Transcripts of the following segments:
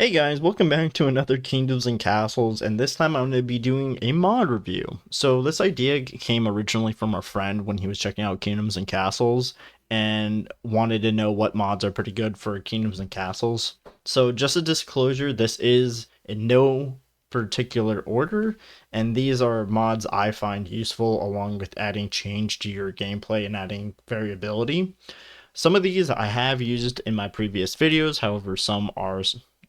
Hey guys, welcome back to another Kingdoms and Castles, and this time I'm going to be doing a mod review. So this idea came originally from a friend when he was checking out Kingdoms and Castles and wanted to know what mods are pretty good for Kingdoms and Castles. So just a disclosure, this is in no particular order, and these are mods I find useful along with adding change to your gameplay and adding variability. Some of these I have used in my previous videos, however, some are,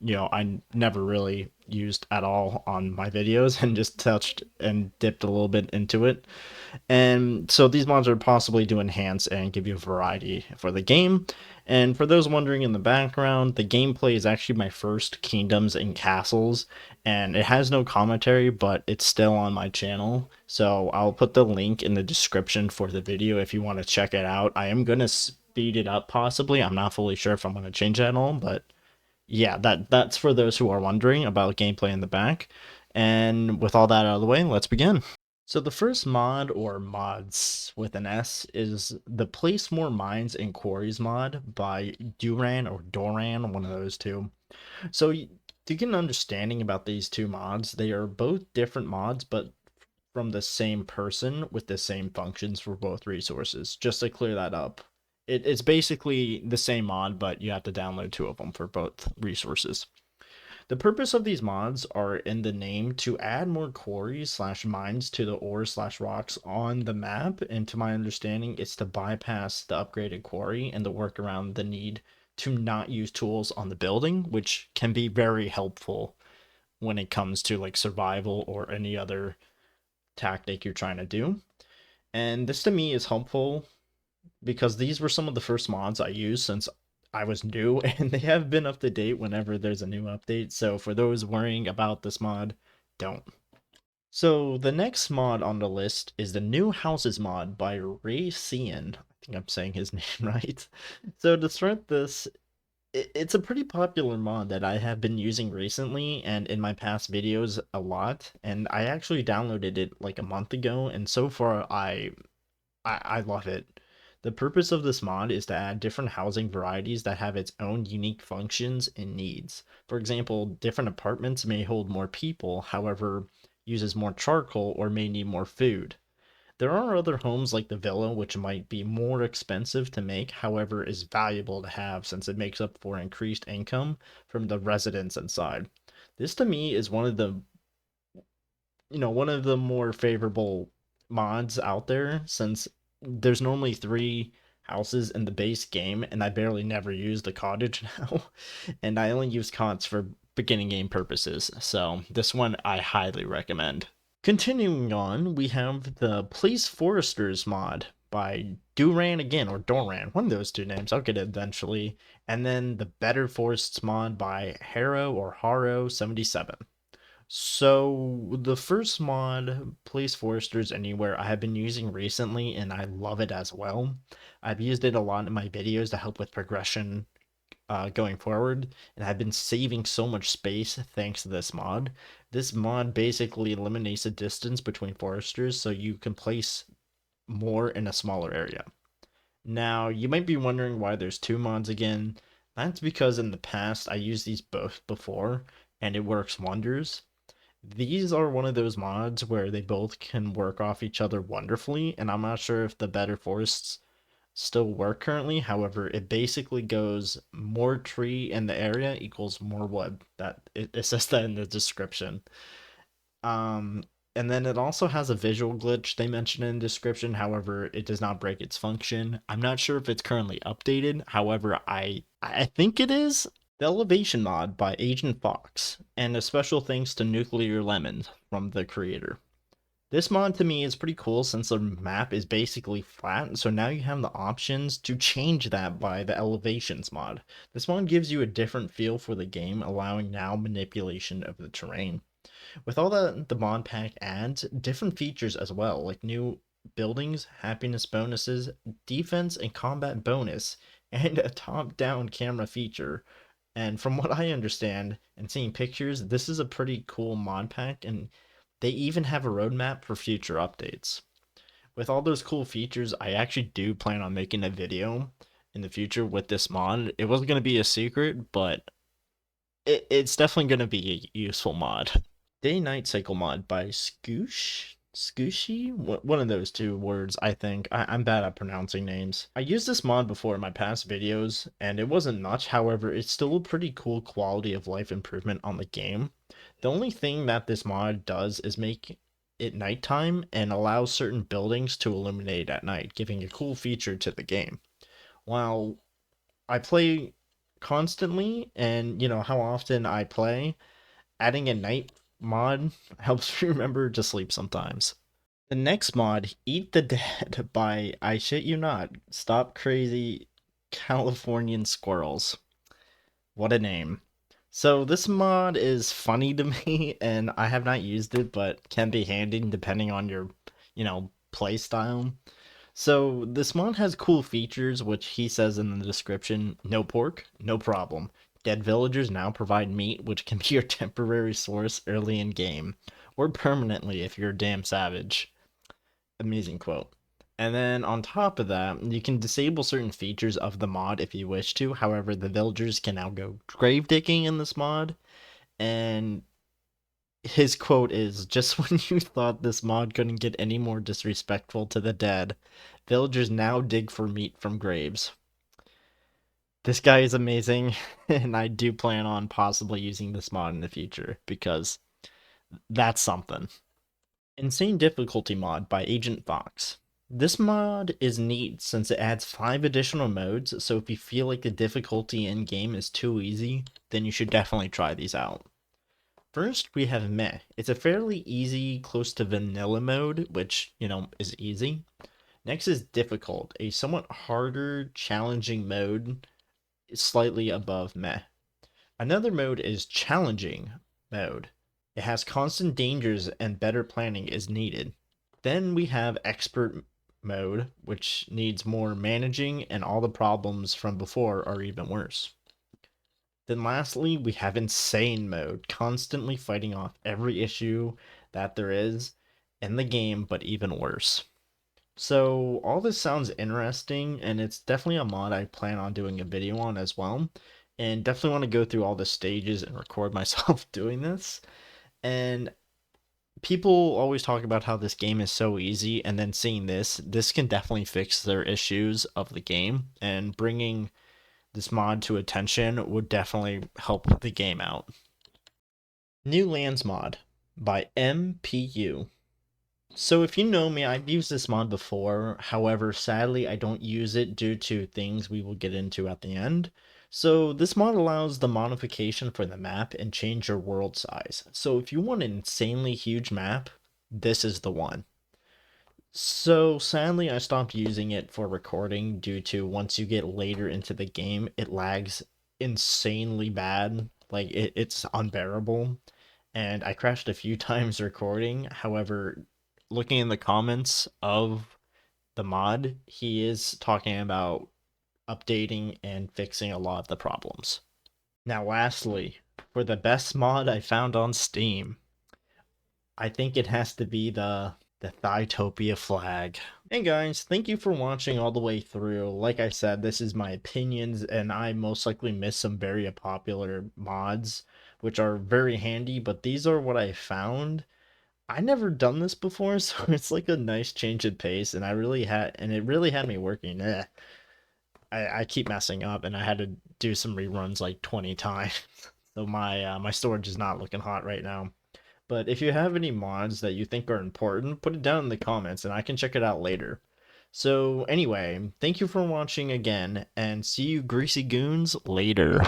I never really used at all on my videos and just touched and dipped a little bit into it. And so these mods are possibly to enhance and give you a variety for the game. And for those wondering in the background, the gameplay is actually my first Kingdoms and Castles, and it has no commentary, but it's still on my channel. So I'll put the link in the description for the video if you want to check it out. I am going to speed it up possibly. I'm not fully sure if I'm going to change that at all, but yeah, that's for those who are wondering about gameplay in the back. And with all that out of the way, let's begin. So the first mod, or mods with an S, is the Place More Mines and Quarries mod by Duran or Doran, one of those two. So to get an understanding about these two mods, they are both different mods, but from the same person with the same functions for both resources. Just to clear that up, it's basically the same mod, but you have to download two of them for both resources. The purpose of these mods are in the name to add more quarries slash mines to the ores slash rocks on the map, and to my understanding, it's to bypass the upgraded quarry and to work around the need to not use tools on the building, which can be very helpful when it comes to like survival or any other tactic you're trying to do. And this to me is helpful because these were some of the first mods I used since I was new, and they have been up to date whenever there's a new update. So for those worrying about this mod, don't. So the next mod on the list is the New Houses mod by Ray Cian. I think I'm saying his name right. So to start this, it's a pretty popular mod that I have been using recently and in my past videos a lot. And I actually downloaded it like a month ago, and so far I love it. The purpose of this mod is to add different housing varieties that have its own unique functions and needs. For example, different apartments may hold more people, however, uses more charcoal or may need more food. There are other homes like the villa, which might be more expensive to make, however, is valuable to have since it makes up for increased income from the residents inside. This to me is one of the more favorable mods out there, since there's normally three houses in the base game and I barely never use the cottage now, and I only use cots for beginning game purposes, so this one I highly recommend. Continuing on, we have the Place Foresters mod by Duran again, or Doran, one of those two names, I'll get it eventually, and then the Better Forests mod by Haro 77. So the first mod, Place Foresters Anywhere, I have been using recently and I love it as well. I've used it a lot in my videos to help with progression going forward, and I've been saving so much space thanks to this mod. This mod basically eliminates the distance between foresters so you can place more in a smaller area. Now, you might be wondering why there's two mods again. That's because in the past I used these both before and it works wonders. These are one of those mods where they both can work off each other wonderfully, and I'm not sure if the Better Forests still work currently. However, it basically goes more tree in the area equals more wood. It says that in the description. Um, and then it also has a visual glitch they mention in the description. However, it does not break its function. I'm not sure if it's currently updated. However, I think it is. The Elevation mod by Agent Fox, and a special thanks to Nuclear Lemon from the creator. This mod to me is pretty cool since the map is basically flat, so now you have the options to change that by the Elevations mod. This mod gives you a different feel for the game, allowing now manipulation of the terrain. With all that the mod pack adds, different features as well, like new buildings, happiness bonuses, defense and combat bonus, and a top-down camera feature. And from what I understand and seeing pictures, this is a pretty cool mod pack, and they even have a roadmap for future updates. With all those cool features, I actually do plan on making a video in the future with this mod. It wasn't going to be a secret, but it's definitely going to be a useful mod. Day Night Cycle mod by Scooshy? One of those two words, I think. I'm bad at pronouncing names. I used this mod before in my past videos, and it wasn't much, however, it's still a pretty cool quality of life improvement on the game. The only thing that this mod does is make it nighttime and allows certain buildings to illuminate at night, giving a cool feature to the game. While I play constantly, and you know how often I play, adding a night mod helps me remember to sleep sometimes. The next mod, Eat the Dead by, I shit you not, Stop Crazy Californian Squirrels. What a name. So this mod is funny to me and I have not used it but can be handy depending on your, play style. So this mod has cool features, which he says in the description: no pork, no problem. Dead villagers now provide meat, which can be your temporary source early in game, or permanently if you're a damn savage. Amazing quote. And then on top of that, you can disable certain features of the mod if you wish to. However, the villagers can now go grave digging in this mod, and his quote is, just when you thought this mod couldn't get any more disrespectful to the dead, villagers now dig for meat from graves. This guy is amazing, and I do plan on possibly using this mod in the future because that's something. Insane Difficulty mod by Agent Fox. This mod is neat since it adds 5 additional modes, so if you feel like the difficulty in game is too easy, then you should definitely try these out. First, we have Meh. It's a fairly easy, close to vanilla mode, which, is easy. Next is Difficult, a somewhat harder, challenging mode, slightly above Meh. Another mode is Challenging mode. It has constant dangers and better planning is needed. Then we have Expert mode, which needs more managing, and all the problems from before are even worse. Then lastly, we have Insane mode, constantly fighting off every issue that there is in the game, but even worse. So all this sounds interesting, and it's definitely a mod I plan on doing a video on as well. And definitely want to go through all the stages and record myself doing this. And people always talk about how this game is so easy, and then seeing this can definitely fix their issues of the game, and bringing this mod to attention would definitely help the game out. New Lands mod by MPU. So if you know me, I've used this mod before. However, sadly, I don't use it due to things we will get into at the end. So this mod allows the modification for the map and change your world size. So if you want an insanely huge map, this is the one. So sadly, I stopped using it for recording due to once you get later into the game, it lags insanely bad. Like it's unbearable. And I crashed a few times recording. However, looking in the comments of the mod, he is talking about updating and fixing a lot of the problems. Now, lastly, for the best mod I found on Steam, I think it has to be the Thytopia flag. Hey guys, thank you for watching all the way through. Like I said, this is my opinions, and I most likely missed some very popular mods, which are very handy, but these are what I found. I never done this before, so it's like a nice change of pace, and it really had me working. I keep messing up, and I had to do some reruns like 20 times. So my storage is not looking hot right now. But if you have any mods that you think are important, put it down in the comments and I can check it out later. So anyway, thank you for watching again, and see you greasy goons later.